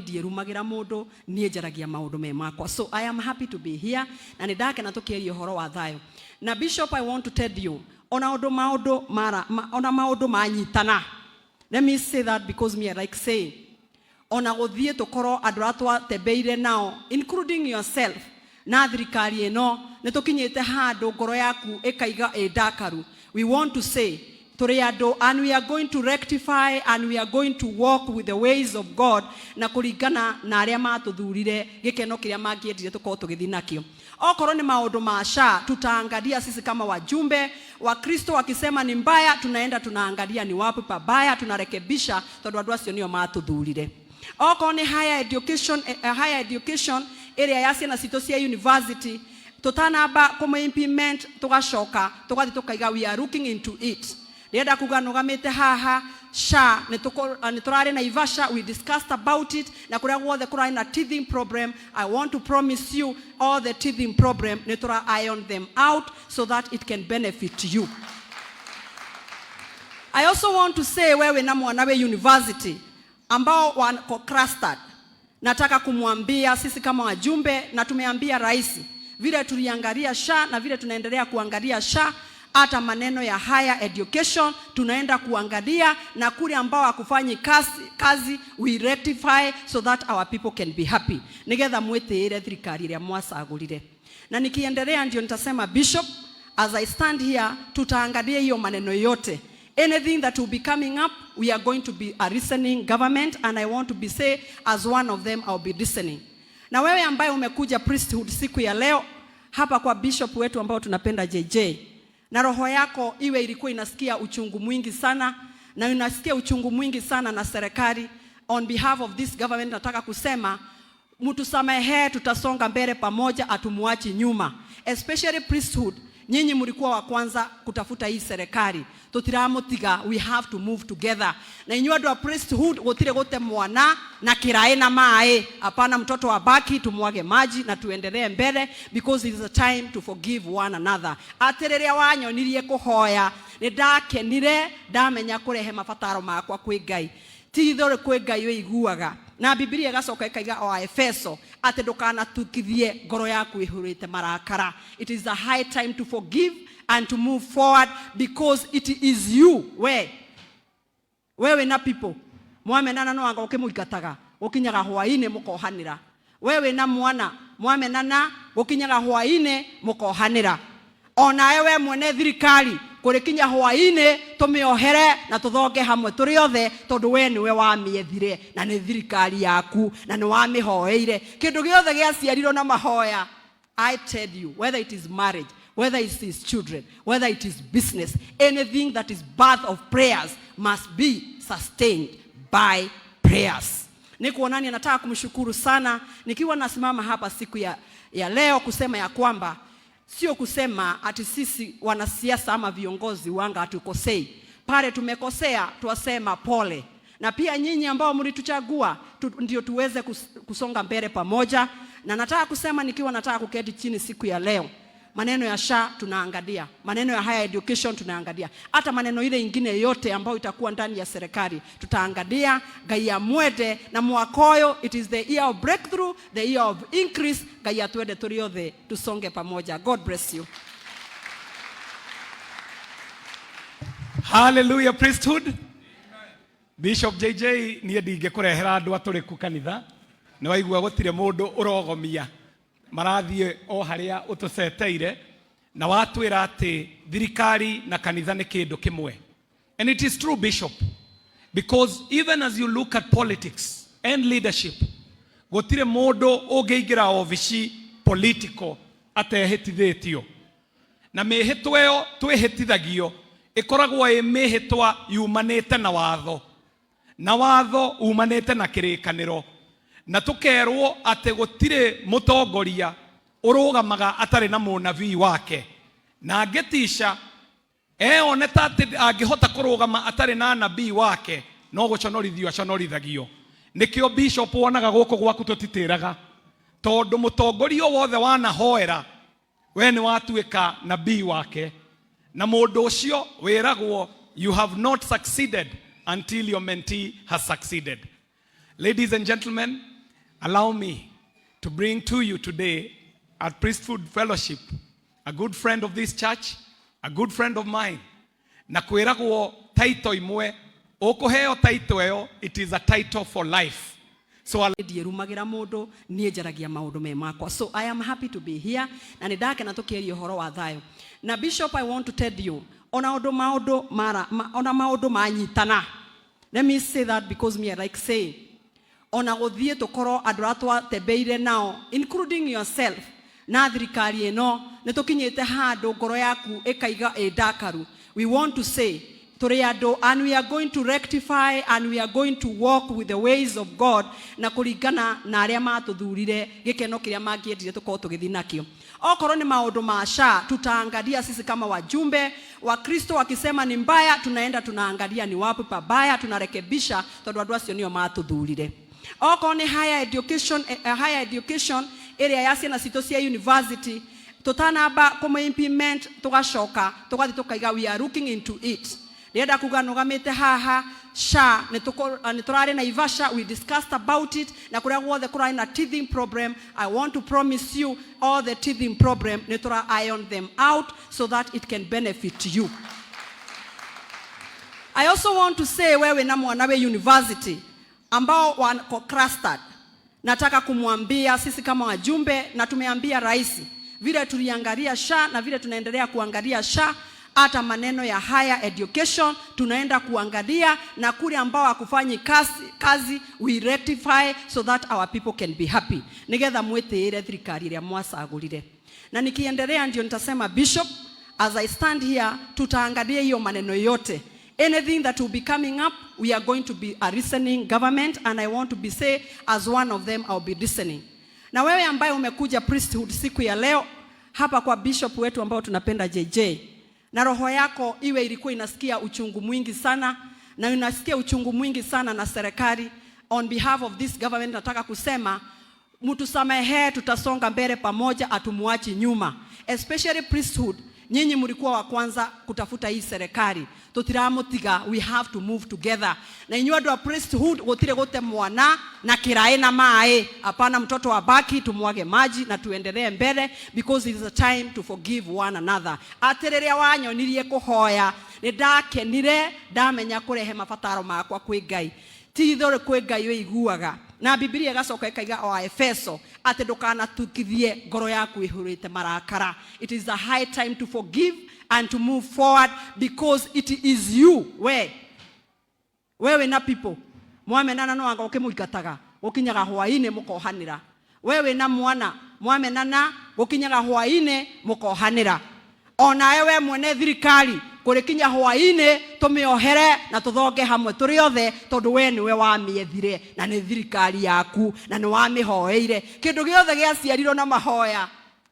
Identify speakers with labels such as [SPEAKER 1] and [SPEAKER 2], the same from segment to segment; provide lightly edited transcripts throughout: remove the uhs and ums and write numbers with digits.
[SPEAKER 1] ndierumagira mundu nie njaragia maundu me makwa. So I am happy to be here na nindake na tukiria horo wa thayo. Na Bishop, I want to tell you ona maundu manyitana. Let me say that because me I like saying ona guthie tukoro andu atwa tebeire nao including yourself na thirikari eno nitukinyite handu ngoro yaku ikaiga ndakaru. We want to say and we are going to rectify and we are going to walk with the ways of God na kuringana na aria matuthurire gikeno kiria mangiendire tukorwo tugithi nakio. Okorwo ni maundu ma SHA tutaangalia sisi kama wajumbe wa Kristo wakisema ni mbaya tunaenda tunaangalia ni wapi pabaya tunarekebisha tondu andu acio nio matuthurire. Okorwo ni higher education area ya ciana cito cia university tutanamba kuma implement tugacoka tugathi tukaiga we are looking into it. Renda kuganugamite haha SHA niturare na Ivasha, we discussed about it na kuria guothe kurari na teething problem. I want to promise you all the teething problem nitura iron them out so that it can benefit you. I also want to say wewe na Mwanawe University ambao wako clustered, nataka kumwambia sisi kama wajumbe na tumeambia rais vile tuliangalia SHA na vile tunaendelea kuangalia SHA, hata maneno ya higher education tunaenda kuangalia na kule ambao hakufanyi kazi we rectify so that our people can be happy. Nigetha mwitiire thirikari ya mwasagurire. Na nikiendelea ndio nitasema Bishop, as I stand here tutaangalia hiyo maneno yote. Anything that will be coming up, we are going to be a listening government and I want to be say as one of them I'll be listening. Na wewe ambaye umekuja priesthood siku ya leo hapa kwa Bishop wetu ambao tunapenda JJ, na roho yako iwe ilikuwa inasikia uchungu mwingi sana na unasikia uchungu mwingi sana na serikali, on behalf of this government nataka kusema mtusamehe, tutasonga mbele pamoja, atumuachi nyuma. Especially priesthood, nyinyi mlikuwa wa kwanza kutafuta hii serikali, tutiramutiga, we have to move together. Na inyu andu a priesthood gutire gote mwana na kirae na mae, hapana, mtoto abaki, tumwage maji na tuendelee mbele because it is a time to forgive one another. Atereria wanyonirie kuhoya nindakenire ndamenya kurehe mabataro makwa kwi Ngai, ti thore kwi Ngai we iguaga. Na Biblia gacoka ikaiga o Efeso ate ndukana tukithie ngoro yaku ihurite marakara. It is a high time to forgive and to move forward because it is you wewe na people mwamenana no anga ukimuigataga ukinyaga hwaine mukohanira. Wewe na mwana mwamenana ukinyaga hwaine mukohanira. Ona ewe mwene thirikari kurikinya hwaine tumiohere na tuthonge hamwe turi othe tondu we niwe wamiethire na ni thirikari yaku na ni wamihoeire. Kindu giothe giaciarirwo na mahoya. I tell you, whether it is marriage, whether it is children, whether it is business, anything that is birth of prayers must be sustained by prayers. Nikuonani nataka kumshukuru sana nikiwa nasimama hapa siku ya leo kusema ya kwamba sio kusema ati sisi wanasiasa ama viongozi wanga hatukosei. Pale tumekosea tuwasema pole. Na pia nyinyi ambao mlituchagua ndio tuweze kusonga mbele pamoja. Na nataka kusema nikiwa nataka kuketi chini siku ya leo, maneno ya SHA tunaangalia, maneno ya higher education tunaangalia, hata maneno ile ingine yote ambayo itakuwa ndani ya serikali tutaangalia. Ngai amwende na mwakoyo, it is the year of breakthrough, the year of increase. Ngai atwende turi othe tusonge pamoja. God bless you.
[SPEAKER 2] Hallelujah priesthood. Bishop JJ nie ndinge kurehera andu aturiku kanitha ni waigua gutire mundu urogomia marathie o haria utuceteire na watwira ati thirikari na kanitha ni kindu kimwe. And it is true, Bishop, because even as you look at politics and leadership, gutire mundu ungiingira ofici political atehitithitio. Na mihitwa yo twihitithagio ikoragwo mihitwa yumanite na watho, na watho umanite na kirikaniro, na tukerwo ate gutire mutongoria urugamaga atari na munabii wake. Na angetisha oneta ati angihota kurugama atari na nabii wake no guconorithio aconorithagio. Nikio Bishop wonaga guku gwaku tutitiraga tondu mutongoria wothe wanahoera we ni watuika nabii wake, na mundu ucio wiragwo you have not succeeded until your mentee has succeeded. Ladies and gentlemen, allow me to bring to you today at Priesthood Fellowship a good friend of this church, a good friend of mine. Na kwiragwo title imwe, ukuheo title eyo, it is a title for life. So
[SPEAKER 1] ndierumagira mundu nie njaragia maundu me makwa. So I am happy to be here na nindake na tukiria uhoro wa thayo. Na Bishop, I want to tell you, ona maundu manyitana. Let me say that because me I like saying, ona guthie tukoro andu atwa tebeire nao, including yourself, na thirikari eno nitukinyite handu ngoro yaku ikaiga ndakaru. We want to say and we are going to rectify and we are going to walk with the ways of God na kuringana na aria matuthurire gikeno kiria mangiendire tukorwo tugithi nakio. Okorwo ni maundu ma SHA tutaangalia sisi kama wajumbe wa Kristo, wakisema ni mbaya tunaenda tunaangalia ni wapi pabaya, tunarekebisha tondu andu acio nio matuthurire. Okorwo ni higher education area ya ciana cito cia university tutanamba kuma implement tugacoka tugathi tukaiga, we are looking into it. Nenda kuganugamite haha SHA niturari na Ivasha, we discussed about it na kuria guothe kurari na teething problem. I want to promise you all the teething problem nitura iron them out so that it can benefit you. I also want to say wewe na mwanawe university ambao wako clustered, nataka kumwambia sisi kama wajumbe na tumeambia rais vile tuliangalia SHA na vile tunaendelea kuangalia SHA, hata maneno ya higher education tunaenda kuangalia, na kule ambao hakufanyi kazi we rectify so that our people can be happy. Nigetha mwetire thirikari ya mwasagurire. Na nikiendelea ndio nitasema Bishop, as I stand here tutaangalia hiyo maneno yote. Anything that will be coming up, we are going to be a listening government, and I want to be say as one of them I'll be listening. Na wewe ambaye umekuja priesthood siku ya leo hapa kwa Bishop wetu ambao tunapenda JJ, na roho yako iwe ilikuwa inasikia uchungu mwingi sana na unasikia uchungu mwingi sana na serikali, on behalf of this government nataka kusema mtusamehe, tutasonga mbele pamoja, atumuachi nyuma. Especially priesthood, nyinyi mlikuwa wa kwanza kutafuta hii serikali, tutiramutiga, we have to move together. Na inyu andu a priesthood gutire gote mwana na kirae na mae, hapana, mtoto wa baki tumwage maji na tuendelee mbele, because it is a time to forgive one another. Atereria wanyonirie kuhoya nidakenire ndamenya kurehe mabataro makwa kwi Ngai, ti thore kwi Ngai we iguaga. Na Biblia gacoka ikaiga o Efeso ati ndukana tukithie ngoro yaku ihurite marakara. It is a high time to forgive and to move forward, because it is you wewe na people mwamenana no anga ukimuikataga ukinyaga hwaine mukohanira. Wewe na mwana mwamenana ukinyaga hwaine mukohanira. Ona ewe mwene thirikari kurikinya hwaine tumiohere na tuthonge hamwe turi othe, tondu we niwe wamiethire na ni thirikari yaku na ni wamihoeire. Kindu giothe giaciarirwo na mahoya.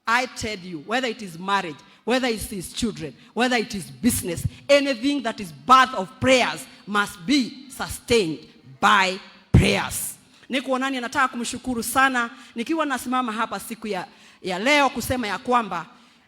[SPEAKER 1] I tell you, whether it is marriage, whether it is children, whether it is business, anything that is birth of prayers must be sustained by prayers. Nikuonani, nataka kumshukuru sana nikiwa nasimama hapa siku ya leo kusema ya kwamba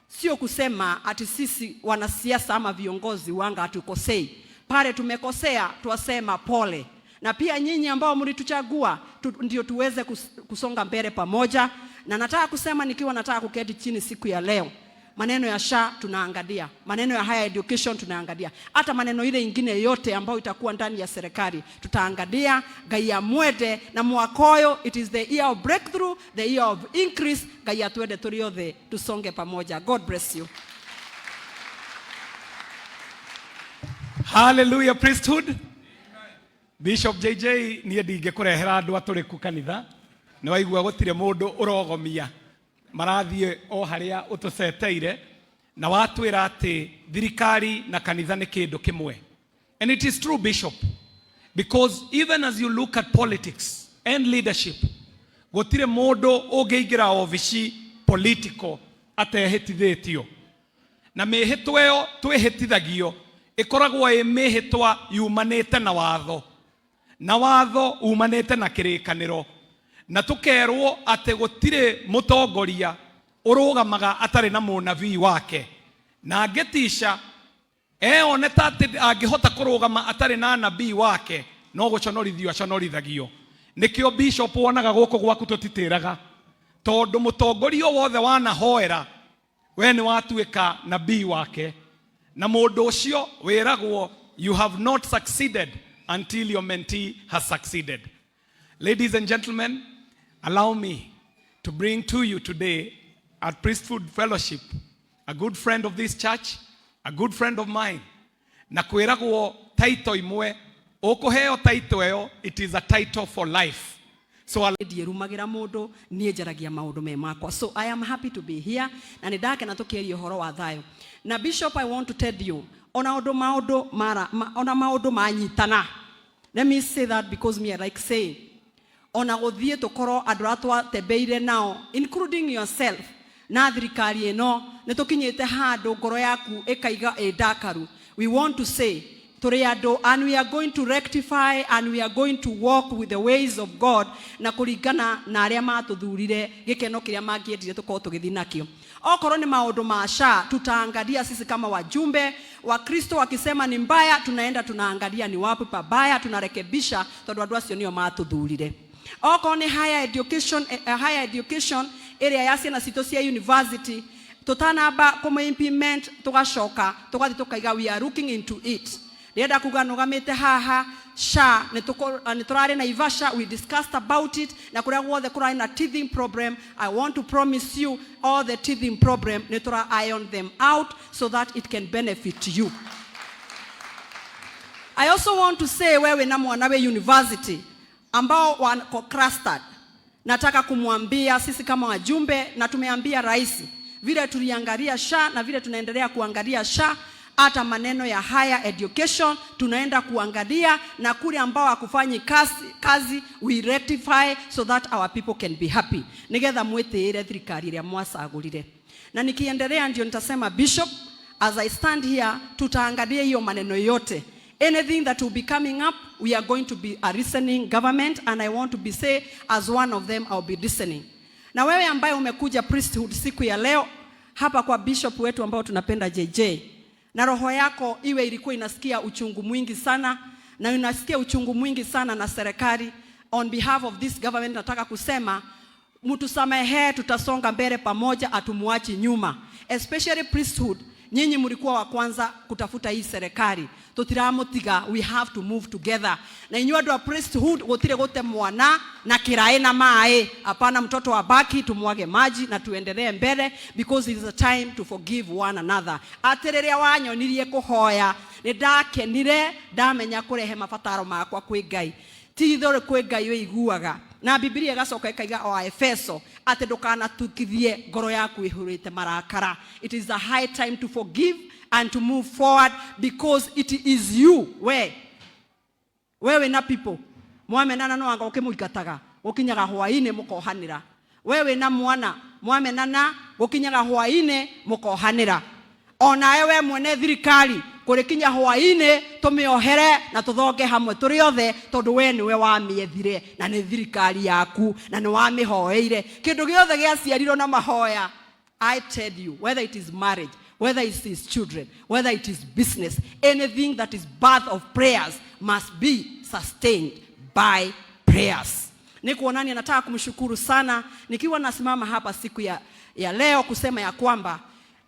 [SPEAKER 1] sio kusema ati sisi wanasiasa ama viongozi wanga hatukosei. Pale tumekosea tuwasema pole. Na pia nyinyi ambao mlituchagua ndio tuweze kusonga mbele pamoja. Na nataka kusema nikiwa nataka kuketi chini siku ya leo, maneno ya SHA tunaangalia, maneno ya higher education tunaangalia, hata maneno ile ingine yote ambayo itakuwa ndani ya serikali tutaangalia. Ngai amwende na mwakoyo, it is the year of breakthrough, the year of increase. Ngai atwende turi othe tusonge pamoja. God bless you.
[SPEAKER 2] Hallelujah, priesthood. Bishop JJ nie ndingekurehera andu aturiku kanitha, ni waigua gutire mundu urogomia marathie o haria utuceteire na watwira ati thirikari na kanitha ni kindu kimwe. And it is true, Bishop, because even as you look at politics and leadership, gutire mundu ungiingira ofici political atehitithitio, na mihitwa yo twihitithagio ikoragwo i mihitwa yumanite na watho, na watho umanite na kirikaniro, na tukerwo ati gutire mutongoria urugamaga atari na munabii wake, na angetisha oneta ati angihota kurugama atari na nabii wake no guconorithio aconorithagio. nikio bishop wonaga guko gwaku tutitiraga tondu mutongoria wothe wanahoera we ni watuika nabii wake na mundu ucio wiragwo you have not succeeded until your mentee has succeeded. Ladies and gentlemen, allow me to bring to you today at Priesthood Fellowship a good friend of this church, a good friend of mine, na kwiragwo title imwe ukuheo title eyo, it is a title for life. So
[SPEAKER 1] rumagira mundu nie njaragia maundu me makwa. So I am happy to be here na nindake na tukiria horo wa thayo. Na Bishop, I want to tell you ona maundu manyitana. Let me say that because me I like saying ona guthie tukoro andu atwa tebeire nao, including yourself, na thirikari eno nitukinyite handu ngoro yaku ikaiga ndakaru. We want to say and we are going to rectify and we are going to walk with the ways of God na kuringana na aria matuthurire gikeno kiria mangiendire tukorwo tugithi nakio. Okorwo ni maundu ma SHA tutaangalia sisi kama wajumbe wa Kristo, wakisema ni mbaya tunaangalia ni wapi pabaya, tunarekebisha tondu andu acio nio matuthurire. Okorwo ni higher education area ya ciana cito cia university tutanamba kuma implement tugacoka tugathi tukaiga, we are looking into it. Renda kuga nugamite haha SHA niturari na Ivasha, we discussed about it na kuria guothe kurai na teething problem. I want to promise you all the teething problem nitura iron them out so that it can benefit you. I also want to say wewe na Mwanawe University ambao wako clustered, nataka kumwambia sisi kama wajumbe na tumeambia rais vile tuliangalia SHA na vile tunaendelea kuangalia SHA, hata maneno ya higher education tunaenda kuangalia, na kule ambao hakufanyi kazi we rectify so that our people can be happy. Nigetha mwitire thirikari iria mwasagurire. Na nikiendelea ndio nitasema Bishop, as I stand here tutaangalia hiyo maneno yote. Anything that will be coming up, we are going to be a listening government, and I want to be say as one of them I'll be listening. Na wewe ambaye umekuja priesthood siku ya leo hapa kwa bishop wetu ambao tunapenda JJ, na roho yako iwe ilikuwa inasikia uchungu mwingi sana na unasikia uchungu mwingi sana na serikali, on behalf of this government nataka kusema mtusamehe, tutasonga mbele pamoja, atumuachi nyuma. Especially priesthood, nyinyi mlikuwa wa kwanza kutafuta hii serikali, tutiramutiga, we have to move together. Na inyu andu a priesthood gutire gote mwana na kirae na mae, hapana, mtoto wa baki tumwage maji na tuendelee mbele, because it is a time to forgive one another. Atereria wanyonirie kuhoya nidakenire ndamenya kurehe mabataro makwa kwi Ngai, ti thore kwi Ngai we iguaga. Na Biblia igacoka ikaiga o Efeso ati ndukana tukithie ngoro yaku ihurite marakara. It is a high time to forgive and to move forward, because it is you wewe na people mwamenana no anga ukimuikataga ukinyaga hwaine mukohanira. Wewe na mwana mwamenana ukinyaga hwaine mukohanira. Ona ewe mwene thirikari kurikinya hwaine tumiohere na tuthonge hamwe turi othe, tondu we niwe wamiethire na ni thirikari yaku na ni wamihoeire. Kindu giothe giaciarirwo na mahoya, I tell you, whether it is marriage, whether it is children, whether it is business, anything that is birth of prayers must be sustained by prayers. Nikuonani nataka kumshukuru sana nikiwa nasimama hapa siku ya leo kusema ya kwamba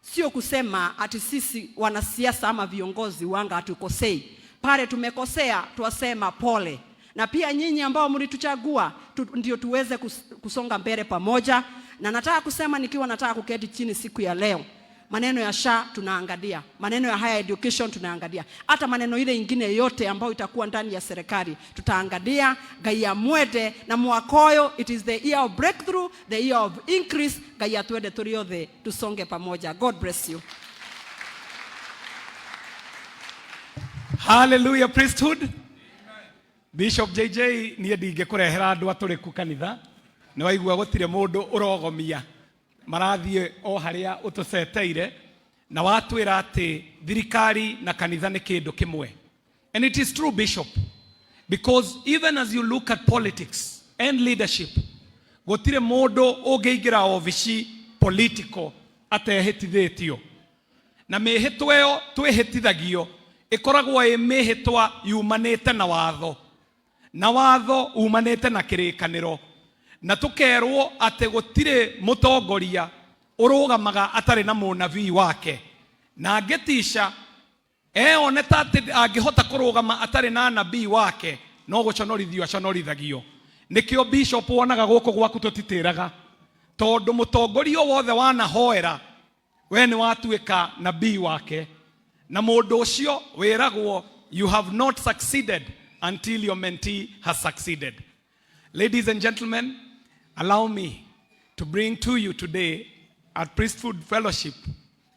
[SPEAKER 1] sio kusema ati sisi wanasiasa ama viongozi wanga hatukosei. Pale tumekosea tuwasema pole. Na pia nyinyi ambao mlituchagua ndio tuweze kusonga mbele pamoja. Na nataka kusema nikiwa nataka kuketi chini siku ya leo, maneno ya SHA tunaangalia, maneno ya higher education tunaangalia, hata maneno ile ingine yote ambayo itakuwa ndani ya serikali tutaangalia. Ngai amwende na mwakoyo, it is the year of breakthrough, the year of increase. Ngai atwende turi othe tusonge pamoja. God bless you.
[SPEAKER 2] Hallelujah priesthood. Amen. Bishop JJ nie ndingekurehera andu aturiku kanitha, ni waigua gutire mundu urogomia marathie o haria utuceteire na watwira ati thirikari na kanitha ni kindu kimwe. And it is true, Bishop, because even as you look at politics and leadership, gutire mundu ungiingira ofici political atehitithitio, na mihitwa yo twihitithagio ikoragwo mihitwa yumanite na watho, na watho umanite na kirikaniro na tukerwo ate gutire mutongoria urugamaga atari na munabii wake na angetisha oneta ati angihota kurugama atari na nabii wake no guconorithio aconorithagio. Nikio bishop wonaga guku gwaku tutitiraga tondu mutongoria wothe wanahoera we ni watuika nabii wake na mundu ucio wiragwo you have not succeeded until your mentee has succeeded. Ladies and gentlemen, allow me to bring to you today at Priesthood Fellowship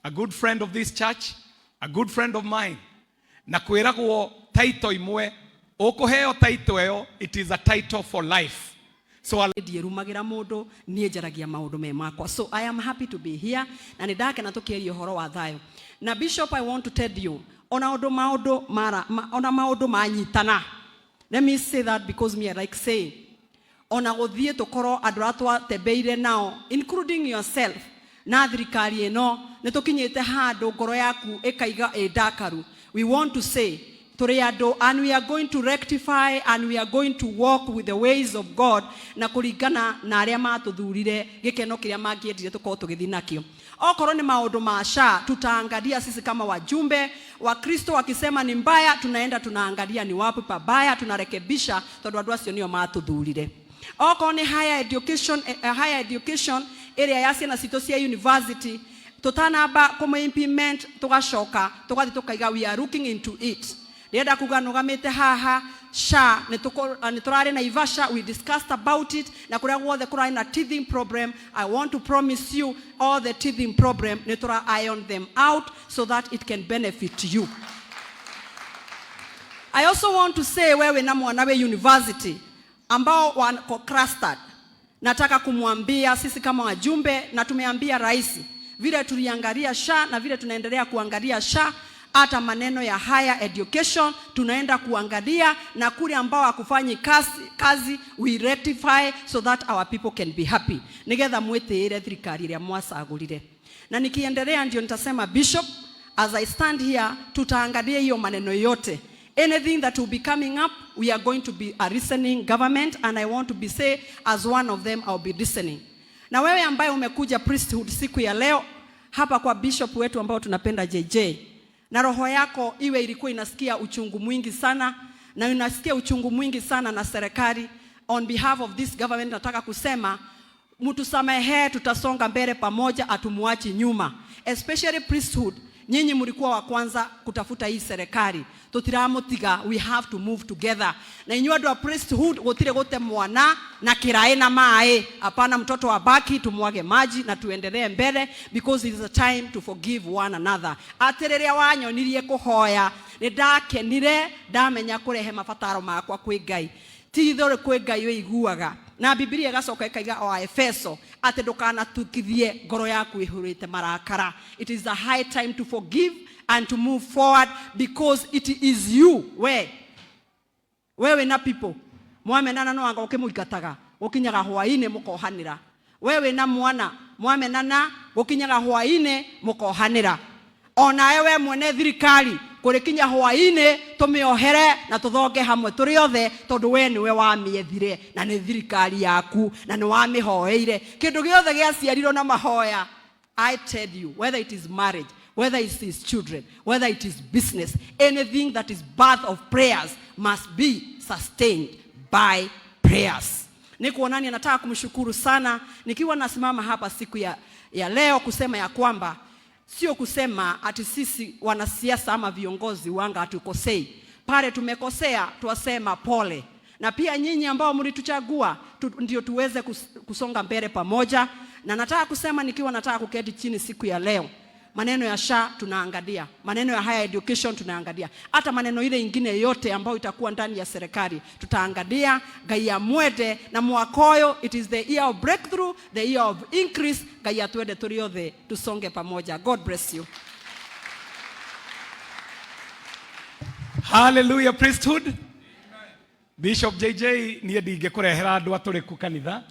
[SPEAKER 2] a good friend of this church, a good friend of mine. Na kwiragwo title imwe ukuheo title eyo, it is a title for life. So
[SPEAKER 1] rumagira mundu nie njaragia maundu me makwa. So I am happy to be here na nindake na tukiria horo wa thayo. Na Bishop, I want to tell you ona maudu manyitana. Let me say that because me I like saying ona guthie tukoro andu atwa tebeire nao including yourself na thirikari eno nitukinyite handu ngoro yaku ikaiga dakaru. We want to say and we are going to rectify and we are going to walk with the ways of God na kuringana na aria matuthurire gikeno kiria mangiendire tukorwo tugithi nakio. Okorwo ni maundu ma SHA tutaangalia sisi kama wajumbe wa Kristo wakisema ni mbaya tunaenda tunaangalia ni wapi pabaya tunarekebisha tondu andu acio nio matuthurire. Okorwo ni higher education area ya ciana cito cia university tutanamba kumimplement tugacoka tugathi tukaiga we are looking into it. Nenda kuganugamite haha SHA niturari na Ivasha, we discussed about it na kuria guothe kurai na teething problem. I want to promise you all the teething problem nitura iron them out so that it can benefit you. I also want to say wewe na Mwanawe University ambao wako clustered, nataka kumwambia sisi kama wajumbe na tumeambia rais vile tuliangalia SHA na vile tunaendelea kuangalia SHA, hata maneno ya higher education tunaenda kuangalia na kule ambao hakufanyi kazi we rectify so that our people can be happy. Nigetha mwetire thirikari ria mwasagurire. Na nikiendelea ndio nitasema Bishop, as I stand here tutaangalia hiyo maneno yote. Anything that will be coming up, we are going to be a listening government and I want to be say as one of them I'll be listening. Na wewe ambaye umekuja priesthood siku ya leo hapa kwa bishop wetu ambao tunapenda JJ, na roho yako iwe ilikuwa inasikia uchungu mwingi sana na unasikia uchungu mwingi sana na serikali, on behalf of this government nataka kusema mtusamehe, tutasonga mbele pamoja, atumuachi nyuma. Especially priesthood, nyinyi mlikuwa wa kwanza kutafuta hii serikali, tutiramutiga, we have to move together. Na inyu andu a priesthood gutire gote mwana na kirae na mae, hapana, mtoto wa baki tumwage maji na tuendelee mbele because it is a time to forgive one another. Atereria wanyonirie kuhoya nidakenire ndamenya kurehe mabataro makwa kwi Ngai, ti thore kwi Ngai we iguaga. Na Biblia gacoka ikaiga o Efeso ati ndukana tukithie ngoro yaku ihurite marakara. It is the high time to forgive and to move forward because it is you wewe na people mwamenana no anga ukimuikataga ukinyaga hwaine mukohanira. Wewe na mwana mwamenana ukinyaga hwaine mukohanira. Ona ewe mwene thirikari kurikinya hwaine tumiohere na tuthonge hamwe turi othe tondu we niwe wamiethire na ni thirikari yaku na ni wamihoeire kindu giothe giaciarirwo na mahoya. I tell you, whether it is marriage, whether it is children, whether it is business, anything that is birth of prayers must be sustained by prayers. Nikuonani nataka kumshukuru sana nikiwa nasimama hapa siku ya leo kusema ya kwamba sio kusema ati sisi wanasiasa ama viongozi wanga hatukosei. Pale tumekosea tuwasema pole. Na pia nyinyi ambao mlituchagua ndio tuweze kusonga mbele pamoja. Na nataka kusema nikiwa nataka kuketi chini siku ya leo, maneno ya SHA tunaangalia, maneno ya higher education tunaangalia, hata maneno ile ingine yote ambayo itakuwa ndani ya serikali tutaangalia. Ngai ya mwete na mwakoyo, it is the year of breakthrough, the year of increase. Ngai ya twende turi othe tusonge pamoja. God bless you.
[SPEAKER 2] Hallelujah priesthood. Amen. Bishop JJ nie ndingekurehera andu aturiku kanitha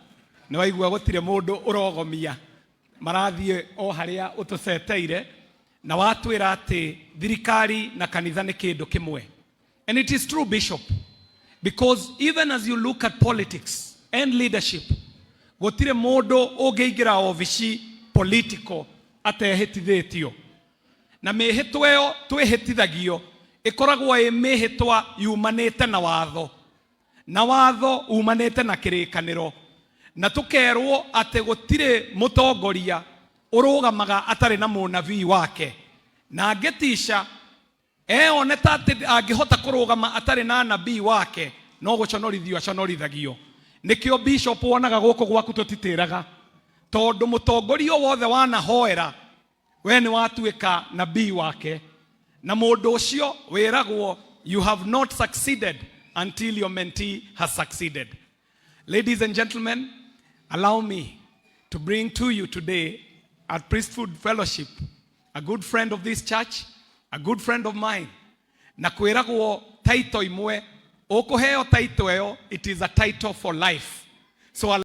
[SPEAKER 2] ni waigua gutire mundu urogomia marathie o haria utuceteire na watwira ati thirikari na kanitha ni kindu kimwe. And it is true Bishop, Because even as you look at politics and leadership, gutire mundu ungiingira obici political atehitithitio. Na mihitwa iyo twihitithagio ikoragwo i mihitwa yumanite na watho. Na watho umanite na kirikaniro. Na tukerwo ati gutire mutongoria urugamaga atari na munabii wake. Na angetisha oneta ati angihota kurugama atari na nabii wake no guconorithio aconorithagio. Nikio bishop wonaga guku gwaku tutitiraga tondu mutongoria wothe wanahoera we ni watuika nabii wake, na mundu ucio wiragwo you have not succeeded until your mentee has succeeded. Ladies and gentlemen, allow me to bring to you today at Priesthood Fellowship a good friend of this church, a good friend of mine. Na kwiragwo title imwe, ukuheo title eyo, it is a title for life. So